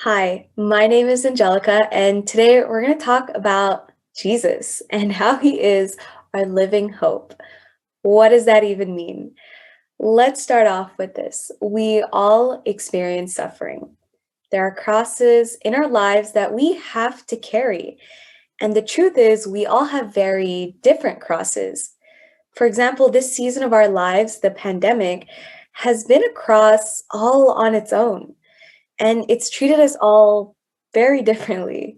Hi, my name is Angelika, and today we're going to talk about Jesus and how he is our living hope. What does that even mean? Let's start off with this. We all experience suffering. There are crosses in our lives that we have to carry. And the truth is, we all have very different crosses. For example, this season of our lives, the pandemic, has been a cross all on its own, and it's treated us all very differently.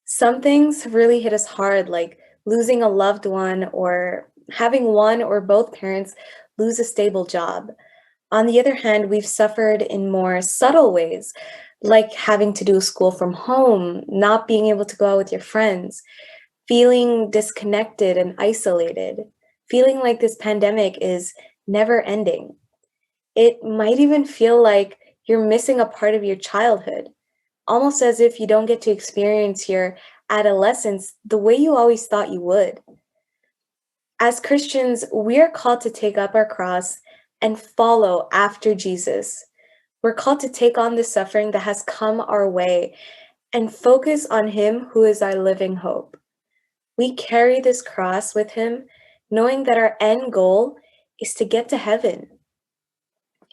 Some things have really hit us hard, like losing a loved one or having one or both parents lose a stable job. On the other hand, we've suffered in more subtle ways, like having to do school from home, not being able to go out with your friends, feeling disconnected and isolated, feeling like this pandemic is never ending. It might even feel like you're missing a part of your childhood, almost as if you don't get to experience your adolescence the way you always thought you would. As Christians, we are called to take up our cross and follow after Jesus. We're called to take on the suffering that has come our way and focus on Him who is our living hope. We carry this cross with Him, knowing that our end goal is to get to heaven.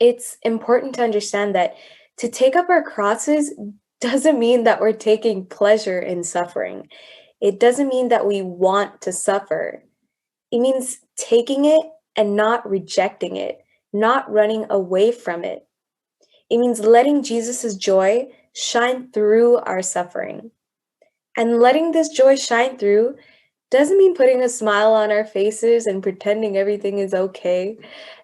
It's important to understand that to take up our crosses doesn't mean that we're taking pleasure in suffering. It doesn't mean that we want to suffer. It means taking it and not rejecting it, not running away from it. It means letting Jesus' joy shine through our suffering. And letting this joy shine through doesn't mean putting a smile on our faces and pretending everything is okay.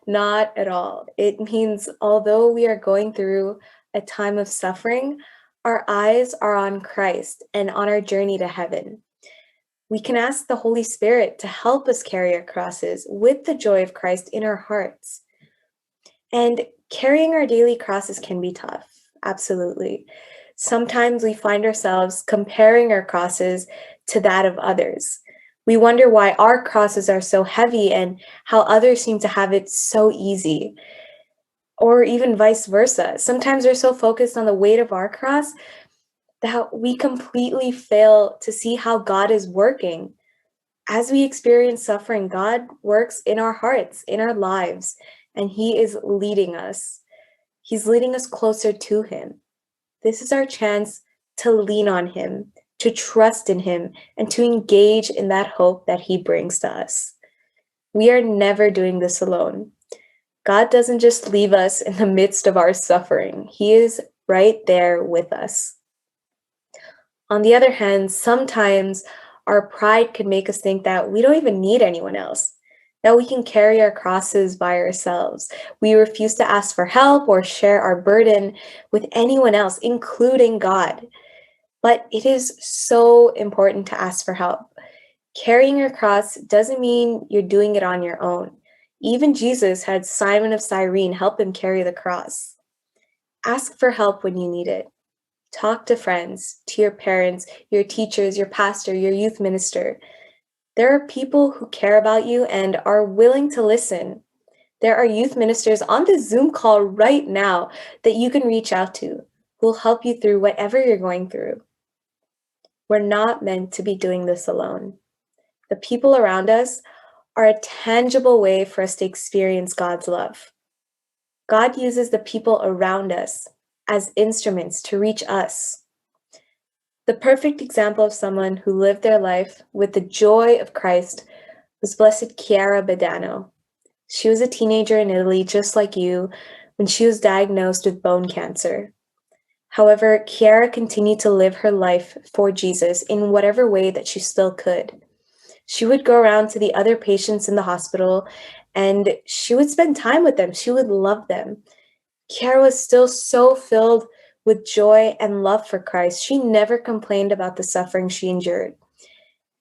Not at all. It means although we are going through a time of suffering, our eyes are on Christ and on our journey to heaven. We can ask the Holy Spirit to help us carry our crosses with the joy of Christ in our hearts. And carrying our daily crosses can be tough, absolutely. Sometimes we find ourselves comparing our crosses to that of others. We wonder why our crosses are so heavy and how others seem to have it so easy, or even vice versa. Sometimes we're so focused on the weight of our cross that we completely fail to see how God is working. As we experience suffering, God works in our hearts, in our lives, and He is leading us. He's leading us closer to Him. This is our chance to lean on Him, to trust in Him, and to engage in that hope that He brings to us. We are never doing this alone. God doesn't just leave us in the midst of our suffering, He is right there with us. On the other hand, sometimes our pride can make us think that we don't even need anyone else, that we can carry our crosses by ourselves. We refuse to ask for help or share our burden with anyone else, including God. But it is so important to ask for help. Carrying your cross doesn't mean you're doing it on your own. Even Jesus had Simon of Cyrene help him carry the cross. Ask for help when you need it. Talk to friends, to your parents, your teachers, your pastor, your youth minister. There are people who care about you and are willing to listen. There are youth ministers on this Zoom call right now that you can reach out to who will help you through whatever you're going through. We're not meant to be doing this alone. The people around us are a tangible way for us to experience God's love. God uses the people around us as instruments to reach us. The perfect example of someone who lived their life with the joy of Christ was Blessed Chiara Badano. She was a teenager in Italy, just like you, when she was diagnosed with bone cancer. However, Chiara continued to live her life for Jesus in whatever way that she still could. She would go around to the other patients in the hospital and she would spend time with them. She would love them. Chiara was still so filled with joy and love for Christ. She never complained about the suffering she endured.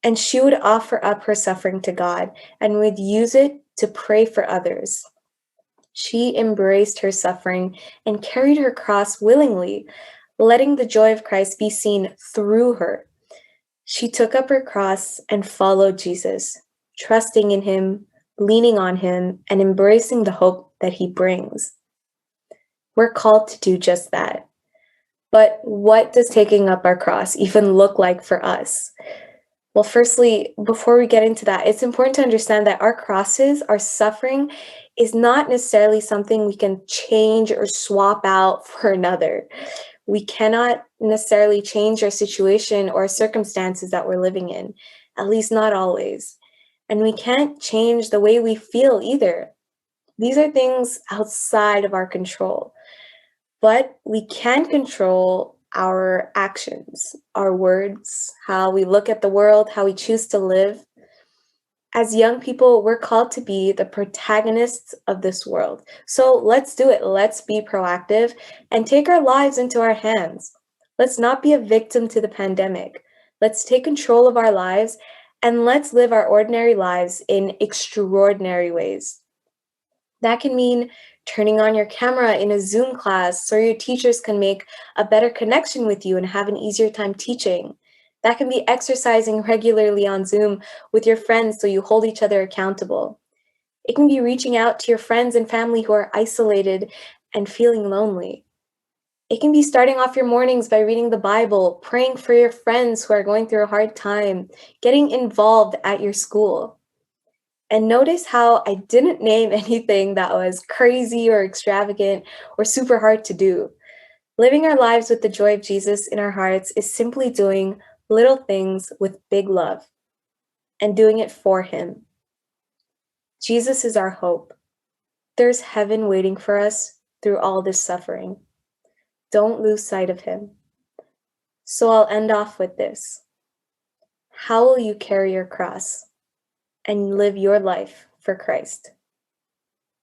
And she would offer up her suffering to God and would use it to pray for others. She embraced her suffering and carried her cross willingly, letting the joy of Christ be seen through her. She took up her cross and followed Jesus, trusting in Him, leaning on Him, and embracing the hope that He brings. We're called to do just that. But what does taking up our cross even look like for us? Well, firstly, before we get into that, it's important to understand that our crosses, our suffering, is not necessarily something we can change or swap out for another. We cannot necessarily change our situation or circumstances that we're living in, at least not always. And we can't change the way we feel either. These are things outside of our control, but we can control our actions, our words, how we look at the world, how we choose to live. As young people, we're called to be the protagonists of this world. So let's do it. Let's be proactive and take our lives into our hands. Let's not be a victim to the pandemic. Let's take control of our lives and let's live our ordinary lives in extraordinary ways. That can mean turning on your camera in a Zoom class so your teachers can make a better connection with you and have an easier time teaching. That can be exercising regularly on Zoom with your friends so you hold each other accountable. It can be reaching out to your friends and family who are isolated and feeling lonely. It can be starting off your mornings by reading the Bible, praying for your friends who are going through a hard time, getting involved at your school. And notice how I didn't name anything that was crazy or extravagant or super hard to do. Living our lives with the joy of Jesus in our hearts is simply doing little things with big love and doing it for Him. Jesus is our hope. There's heaven waiting for us through all this suffering. Don't lose sight of Him. So I'll end off with this. How will you carry your cross and live your life for Christ?